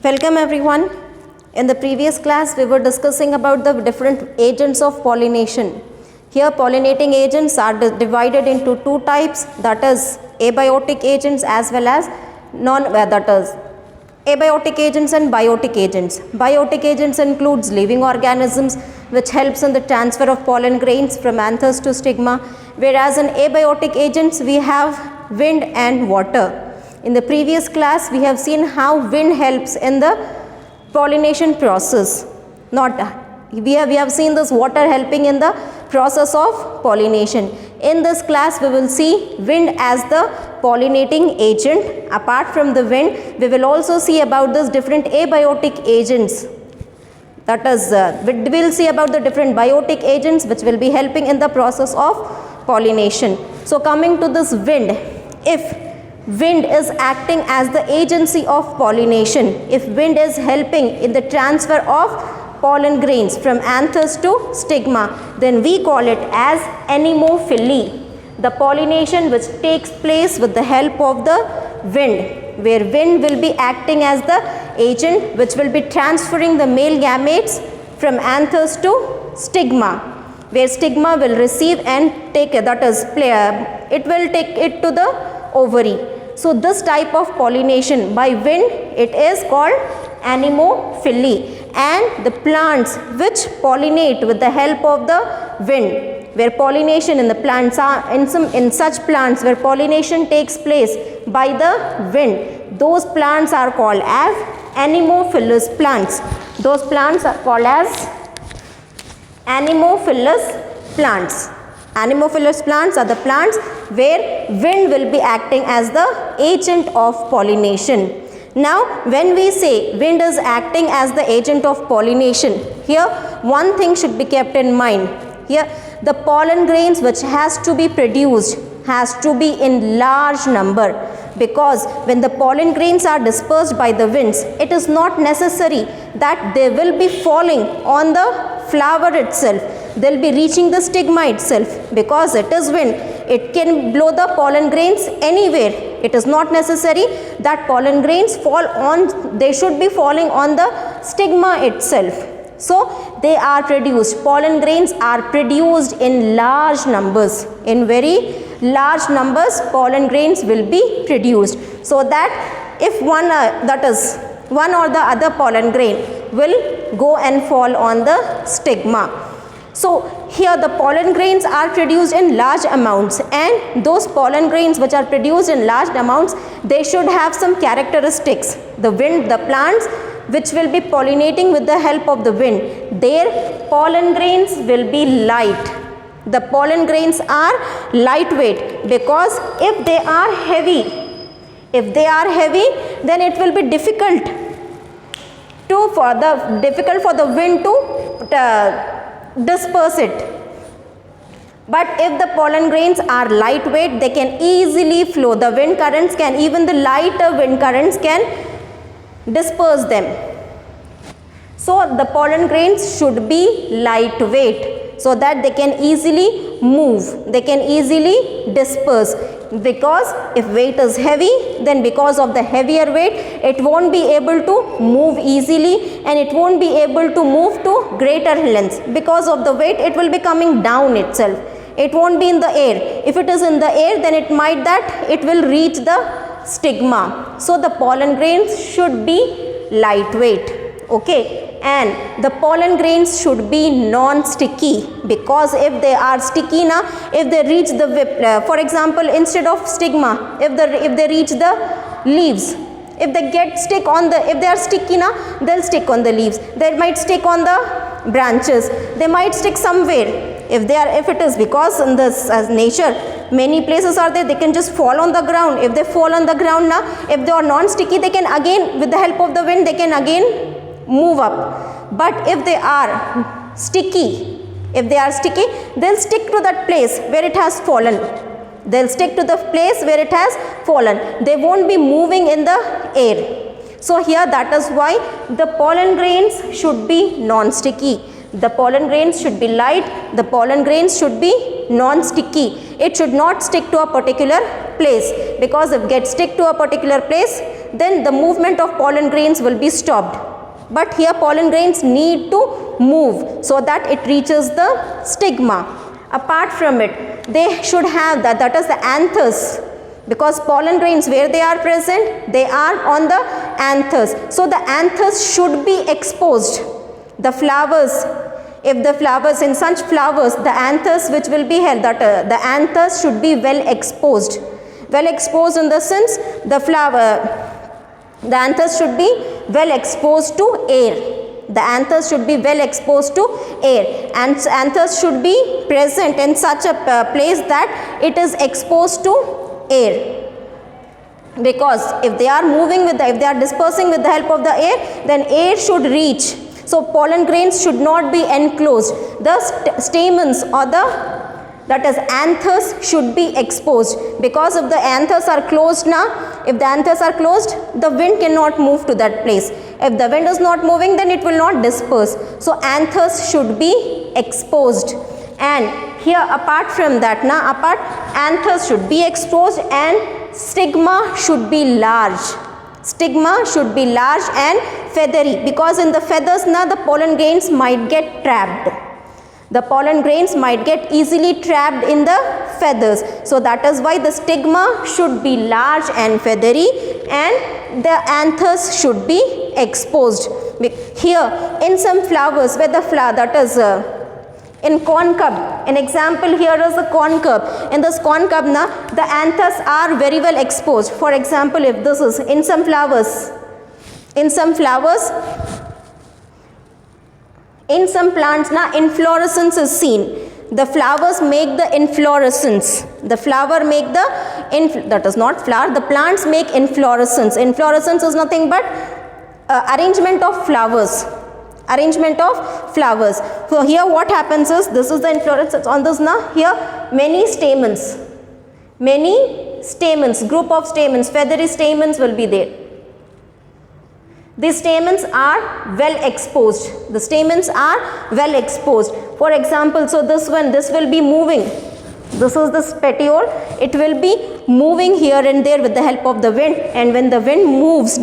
Welcome everyone. In the previous class we were discussing about the different agents of pollination. Here pollinating agents are divided into two types, that is abiotic agents as well as that is abiotic agents and biotic agents. Biotic agents includes living organisms which helps in the transfer of pollen grains from anthers to stigma, whereas in abiotic agents we have wind and water. In the previous class we have seen how wind helps in the pollination process. We have seen this water helping in the process of pollination. In this class we will see wind as the pollinating agent. Apart from the wind, we will also see about this different abiotic agents. That is, we will see about the different biotic agents which will be helping in the process of pollination. So coming to this wind, if wind is acting as the agency of pollination, if wind is helping in the transfer of pollen grains from anthers to stigma, then we call it as anemophily. The pollination which takes place with the help of the wind, where wind will be acting as the agent which will be transferring the male gametes from anthers to stigma, where stigma will receive and take, that is, it will take it to the ovary. So this type of pollination by wind, it is called anemophily. And the plants which pollinate with the help of the wind, where pollination in the plants are in such plants where pollination takes place by the wind, those plants are called as anemophilous plants. Those plants are called as anemophilous plants. Anemophilous plants are the plants where wind will be acting as the agent of pollination. Now, when we say wind is acting as the agent of pollination, here one thing should be kept in mind. Here, the pollen grains which has to be produced has to be in large number, because when the pollen grains are dispersed by the winds, it is not necessary that they will be falling on the flower itself. They will be reaching the stigma itself, because it is wind. It can blow the pollen grains anywhere. It is not necessary that pollen grains fall on, they should be falling on the stigma itself. So they are produced, pollen grains are produced in large numbers. In very large numbers pollen grains will be produced, so that if one or the other pollen grain will go and fall on the stigma. So here the pollen grains are produced in large amounts, and those pollen grains which are produced in large amounts, they should have some characteristics. The wind, the plants which will be pollinating with the help of the wind, their pollen grains will be light. The pollen grains are lightweight, because if they are heavy, then it will be difficult for the wind to disperse it. But if the pollen grains are lightweight, they can easily flow. The wind currents can, even the lighter wind currents can disperse them. So the pollen grains should be lightweight, so that they can easily move, they can easily disperse. Because if weight is heavy, then because of the heavier weight, it won't be able to move easily, and it won't be able to move to greater lengths. Because of the weight, it will be coming down itself. It won't be in the air. If it is in the air, then it might that it will reach the stigma. So the pollen grains should be lightweight. Okay, and the pollen grains should be non-sticky, because if they are sticky now, if they reach the for example, instead of stigma, if they reach the leaves, if they get stick on the, if they are sticky now, they'll stick on the leaves, they might stick on the branches, they might stick somewhere. If it is, because in this as nature many places are there, they can just fall on the ground. If they fall on the ground now, if they are non-sticky, they can again, with the help of the wind, they can again move up. But if they are sticky, they'll stick to that place where it has fallen. They'll stick to the place where it has fallen. They won't be moving in the air. So here, that is why the pollen grains should be non-sticky. The pollen grains should be light. The pollen grains should be non-sticky. It should not stick to a particular place, because if it gets stick to a particular place, then the movement of pollen grains will be stopped. But here pollen grains need to move so that it reaches the stigma. Apart from it, they should have that is the anthers, because pollen grains where they are present, they are on the anthers. So the anthers should be exposed. The flowers, if the flowers, in such flowers, the anthers which will be held, the anthers should be well exposed. Well exposed in the sense, the anthers should be well exposed to air. The anthers should be well exposed to air, and anthers should be present in such a place that it is exposed to air. Because if they are moving with if they are dispersing with the help of the air, then air should reach. So pollen grains should not be enclosed. The stamens or that is anthers should be exposed, because if the anthers are closed if the anthers are closed, the wind cannot move to that place. If the wind is not moving, then it will not disperse. So anthers should be exposed. And here apart from that, anthers should be exposed and stigma should be large. Stigma should be large and feathery, because in the feathers the pollen grains might get trapped. The pollen grains might get easily trapped in the feathers. So that is why the stigma should be large and feathery, and the anthers should be exposed. Here in some flowers where the flower, that is in corn cob, an example here is the corn cob. In this corn cob the anthers are very well exposed. For example, if this is in some flowers, in some plants inflorescence is seen. The flowers make the inflorescence. The flower make that is not flower, the plants make inflorescence. Inflorescence is nothing but arrangement of flowers. Arrangement of flowers. So here what happens is, this is the inflorescence on this here many stamens. Many stamens, group of stamens, feathery stamens will be there. These stamens are well exposed. The stamens are well exposed. For example, so this will be moving. This is the petiole. It will be moving here and there with the help of the wind. And when the wind moves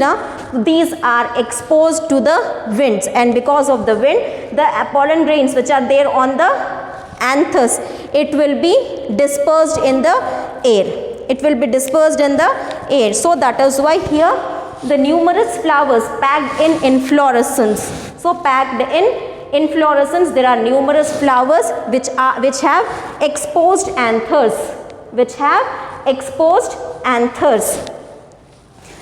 these are exposed to the winds. And because of the wind, the pollen grains which are there on the anthers, it will be dispersed in the air. It will be dispersed in the air. So that is why here the numerous flowers packed in inflorescence. So packed in inflorescence, there are numerous flowers which have exposed anthers.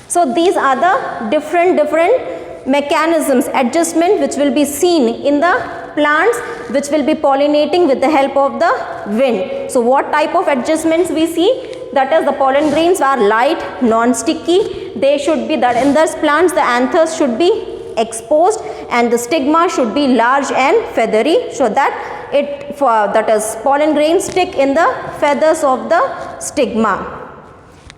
So these are the different mechanisms, adjustment which will be seen in the plants which will be pollinating with the help of the wind. So what type of adjustments we see? That is, the pollen grains are light, non-sticky. They should be that in those plants the anthers should be exposed and the stigma should be large and feathery, so that that is pollen grains stick in the feathers of the stigma.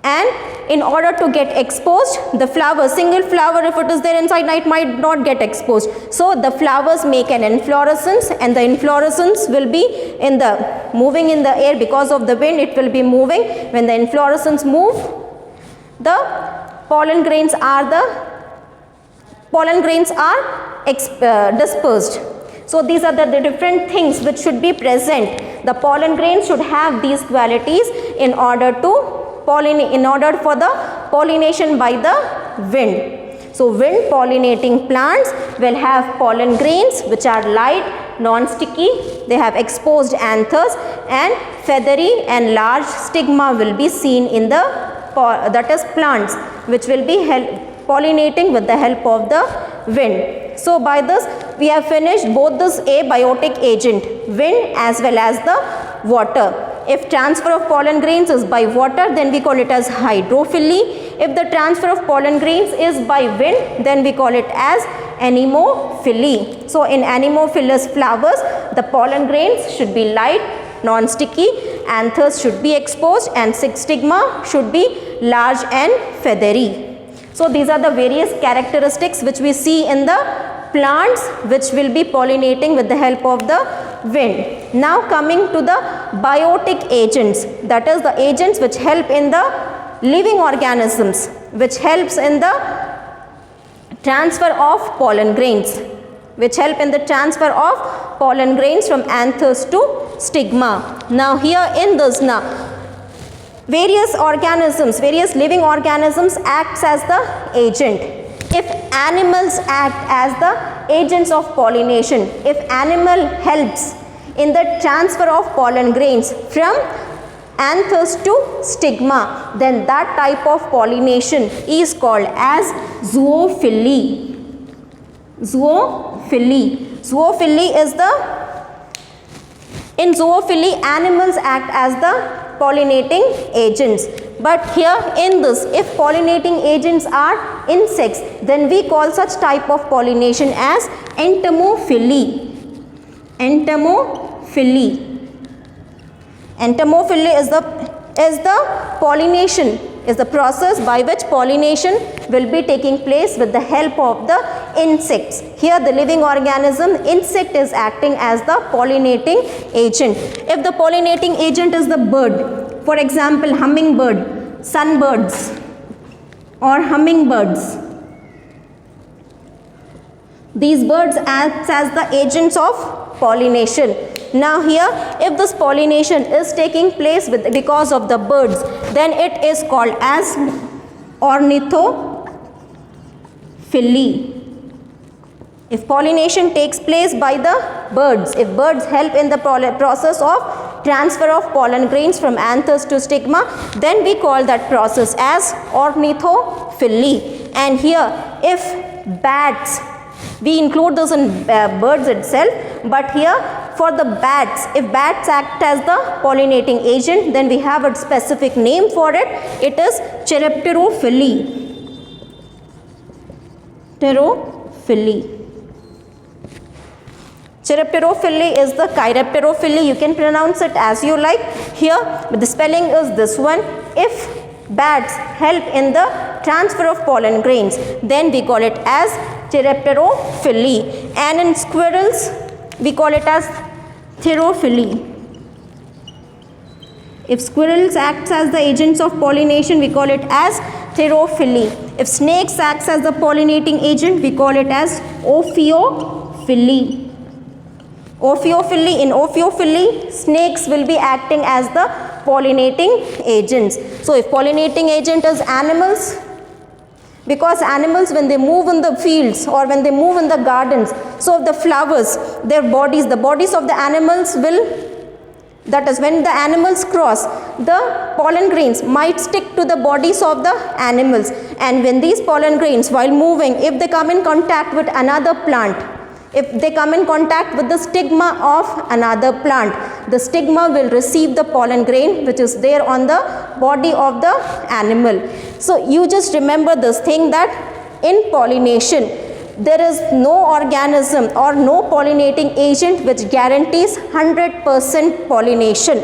And in order to get exposed, the flower, single flower, if it is there inside, it might not get exposed. So the flowers make an inflorescence, and the inflorescence will be moving in the air because of the wind. It will be moving. When the inflorescence move, the pollen grains are dispersed. So these are the different things which should be present. The pollen grains should have these qualities in order for the pollination by the wind. So wind pollinating plants will have pollen grains which are light, non-sticky. They have exposed anthers, and feathery and large stigma will be seen in the plants which will be pollinating with the help of the wind. So by this we have finished both this abiotic agent, wind as well as the water. If transfer of pollen grains is by water, then we call it as hydrophily. If the transfer of pollen grains is by wind, then we call it as anemophily. So in anemophilous flowers, the pollen grains should be light, non-sticky, anthers should be exposed, and stigma should be large and feathery. So these are the various characteristics which we see in the plants which will be pollinating with the help of the wind. Now coming to the biotic agents, that is the agents which help in the living organisms. which helps in the transfer of pollen grains, which help in the transfer of pollen grains from anthers to stigma. Now here in this, now various organisms, various living organisms acts as the agent. If animals act as the agents of pollination, if animal helps in the transfer of pollen grains from anthers to stigma, then that type of pollination is called as zoophily. Zoophily. Zoophily is the, in zoophily animals act as the pollinating agents. But here in this, if pollinating agents are insects, then we call such type of pollination as entomophily. Entomophily. Entomophily is the pollination, is the process by which pollination will be taking place with the help of the insects. Here the living organism, insect, is acting as the pollinating agent. If the pollinating agent is the bird, for example hummingbird, sunbirds or hummingbirds, these birds act as the agents of pollination. Now here, if this pollination is taking place because of the birds, then it is called as ornithophily. If pollination takes place by the birds, if birds help in the process of transfer of pollen grains from anthers to stigma, then we call that process as ornithophily. And here, if bats, we include those in birds itself, but here for the bats, if bats act as the pollinating agent, then we have a specific name for it. It is Chiropterophily. Chiropterophily is the Chiropterophily. You can pronounce it as you like. Here, but the spelling is this one. If bats help in the transfer of pollen grains, then we call it as Chiropterophily. And in squirrels, we call it as Thyrophily. If squirrels acts as the agents of pollination, we call it as Thyrophily. If snakes acts as the pollinating agent, we call it as Ophiophily. Ophiophily, in Ophiophily, snakes will be acting as the pollinating agents. So if pollinating agent is animals, because animals, when they move in the fields or when they move in the gardens, so the flowers, their bodies, the bodies of the animals will, that is when the animals cross, the pollen grains might stick to the bodies of the animals, and when these pollen grains while moving, if they come in contact with another plant, if they come in contact with the stigma of another plant, the stigma will receive the pollen grain which is there on the body of the animal. So you just remember this thing, that in pollination there is no organism or no pollinating agent which guarantees 100% pollination.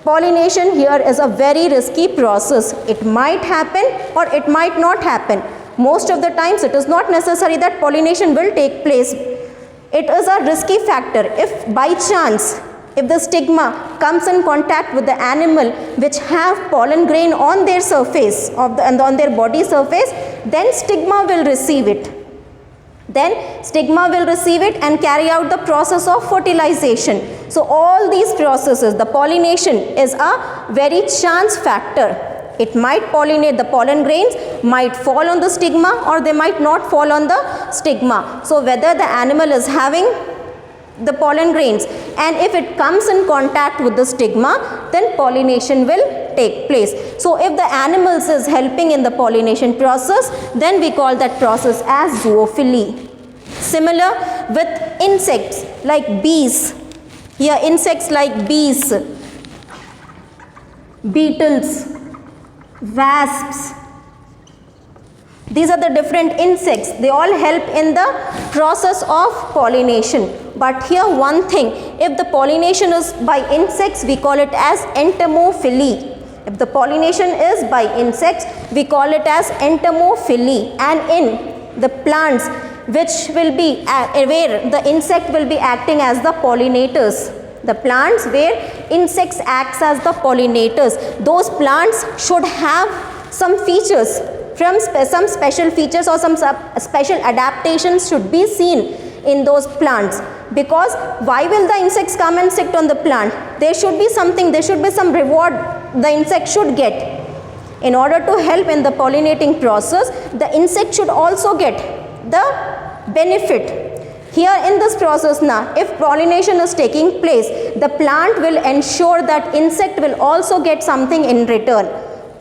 Pollination here is a very risky process. It might happen or it might not happen. Most of the times it is not necessary that pollination will take place. It is a risky factor. If by chance, if the stigma comes in contact with the animal which have pollen grain on their surface and on their body surface, then stigma will receive it. Then stigma will receive it and carry out the process of fertilization. So all these processes, the pollination is a very chance factor. It might pollinate, the pollen grains might fall on the stigma or they might not fall on the stigma. So whether the animal is having the pollen grains and if it comes in contact with the stigma, then pollination will take place. So if the animals is helping in the pollination process, then we call that process as zoophily. Similar with insects like bees. Here insects like bees, beetles, wasps. These are the different insects. They all help in the process of pollination. But here one thing, if the pollination is by insects, we call it as entomophily. If the pollination is by insects, we call it as entomophily. And in the plants which will be where the insect will be acting as the pollinators, the plants where insects acts as the pollinators, those plants should have some features. some special features or some special adaptations should be seen in those plants. Because why will the insects come and sit on the plant? There should be something, there should be some reward the insect should get. In order to help in the pollinating process, the insect should also get the benefit. Here in this process now, if pollination is taking place, the plant will ensure that insect will also get something in return.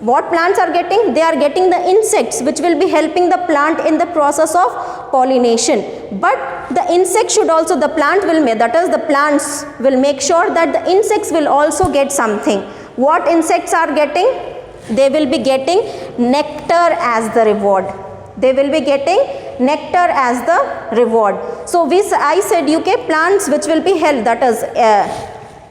What plants are getting? They are getting the insects which will be helping the plant in the process of pollination. But the insect should also, the plant will make, that is the plants will make sure that the insects will also get something. What insects are getting? They will be getting nectar as the reward. They will be getting nectar as the reward. So I said plants which will be held, that is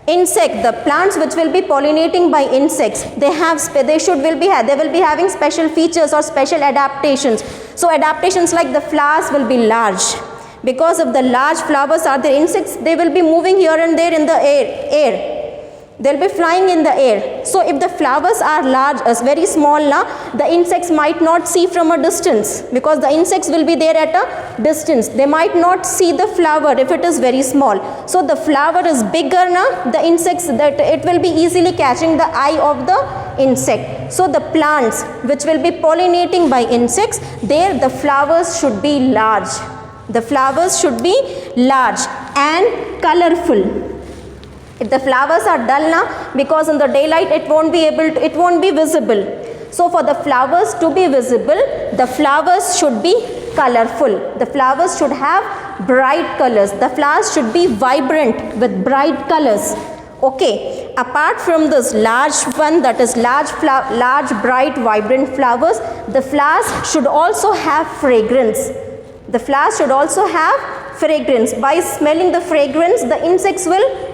the plants which will be pollinating by insects, they will be having special features or special adaptations. So adaptations like the flowers will be large. Because of the large flowers are the insects, they will be moving here and there in the air. They'll be flying in the air. So if the flowers are large, very small now, the insects might not see from a distance, because the insects will be there at a distance. They might not see the flower if it is very small. So the flower is bigger now, the insects, that it will be easily catching the eye of the insect. So the plants which will be pollinating by insects, there the flowers should be large. The flowers should be large and colorful. If the flowers are dull now, because in the daylight it won't be visible. So for the flowers to be visible, the flowers should be colorful. The flowers should have bright colors. The flowers should be vibrant with bright colors. Okay, apart from this large one, that is large, bright, vibrant flowers, the flowers should also have fragrance. The flowers should also have fragrance. By smelling the fragrance, the insects will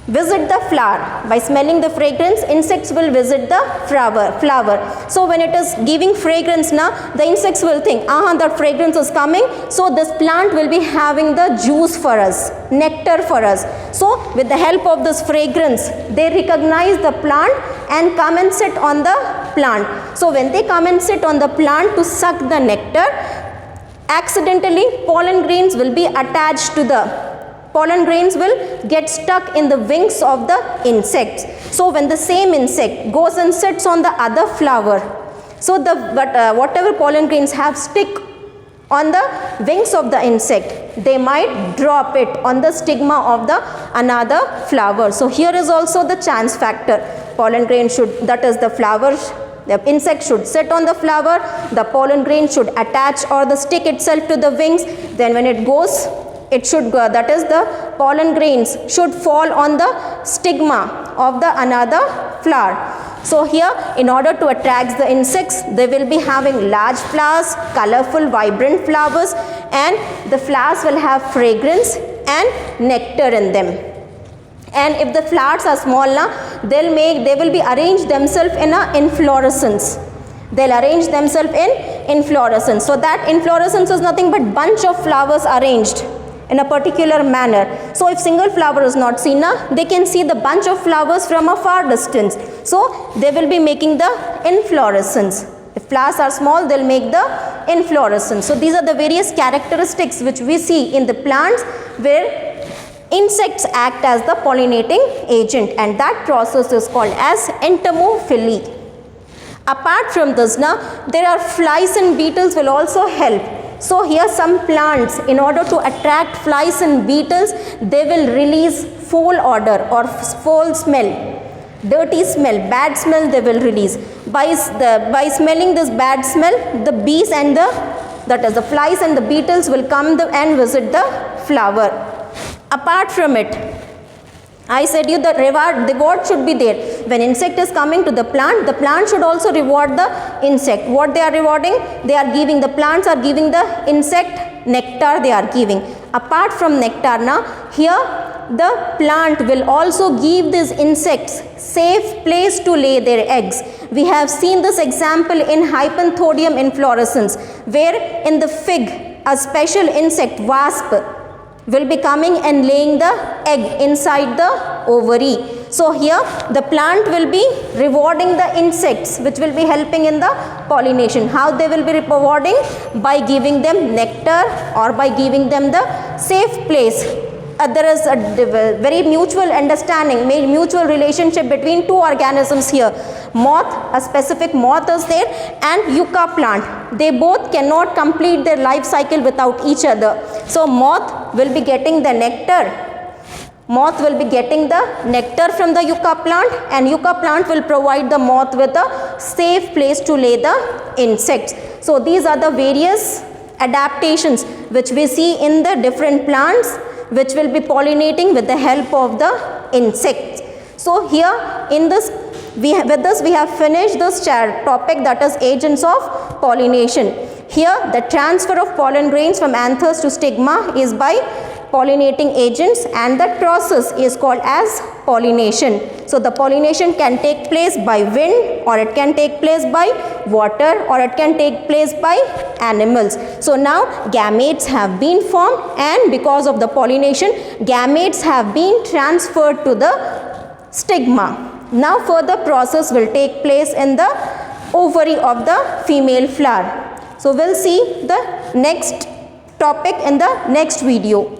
visit the flower. By smelling the fragrance, insects will visit the flower. So when it is giving fragrance now, the insects will think, that fragrance is coming, so this plant will be having the juice for us, nectar for us. So with the help of this fragrance, they recognize the plant and come and sit on the plant. So when they come and sit on the plant to suck the nectar, accidentally pollen grains will be attached to the pollen grains will get stuck in the wings of the insects. So when the same insect goes and sits on the other flower, so whatever pollen grains have stick on the wings of the insect, they might drop it on the stigma of the another flower. So here is also the chance factor. Pollen grain should, that is the flower, the insect should sit on the flower, the pollen grain should attach or the stick itself to the wings. Then when it goes, it should go, that is the pollen grains should fall on the stigma of the another flower. So here, in order to attract the insects, they will be having large flowers, colorful, vibrant flowers, and the flowers will have fragrance and nectar in them. And if the flowers are small now, they will be arranged themselves in a inflorescence. They'll arrange themselves in inflorescence. So that inflorescence is nothing but bunch of flowers arranged in a particular manner. So if single flower is not seen now, they can see the bunch of flowers from a far distance. So they will be making the inflorescence. If flowers are small, they'll make the inflorescence. So these are the various characteristics which we see in the plants where insects act as the pollinating agent, and that process is called as entomophily. Apart from this now, there are flies and beetles will also help. So here some plants, in order to attract flies and beetles, they will release foul odor or foul smell, dirty smell, bad smell they will release. By smelling this bad smell, the bees and the flies and the beetles will come and visit the flower. Apart from it, I said you the reward should be there. When insect is coming to the plant should also reward the insect. What they are rewarding? They are giving, the plants are giving the insect nectar they are giving. Apart from nectar now, here the plant will also give these insects safe place to lay their eggs. We have seen this example in Hypanthodium inflorescens, where in the fig, a special insect, wasp, will be coming and laying the egg inside the ovary. So here the plant will be rewarding the insects which will be helping in the pollination. How they will be rewarding? By giving them nectar or by giving them the safe place. There is a very mutual understanding, mutual relationship between two organisms here. Moth, a specific moth is there, and yucca plant. They both cannot complete their life cycle without each other. So moth will be getting the nectar. Moth will be getting the nectar from the yucca plant, and yucca plant will provide the moth with a safe place to lay the insects. So these are the various adaptations which we see in the different plants which will be pollinating with the help of the insects. So here in this, with this we have finished this topic, that is agents of pollination. Here the transfer of pollen grains from anthers to stigma is by pollinating agents, and that process is called as pollination. So the pollination can take place by wind, or it can take place by water, or it can take place by animals. So now gametes have been formed, and because of the pollination, gametes have been transferred to the stigma. Now further process will take place in the ovary of the female flower. So we'll see the next topic in the next video.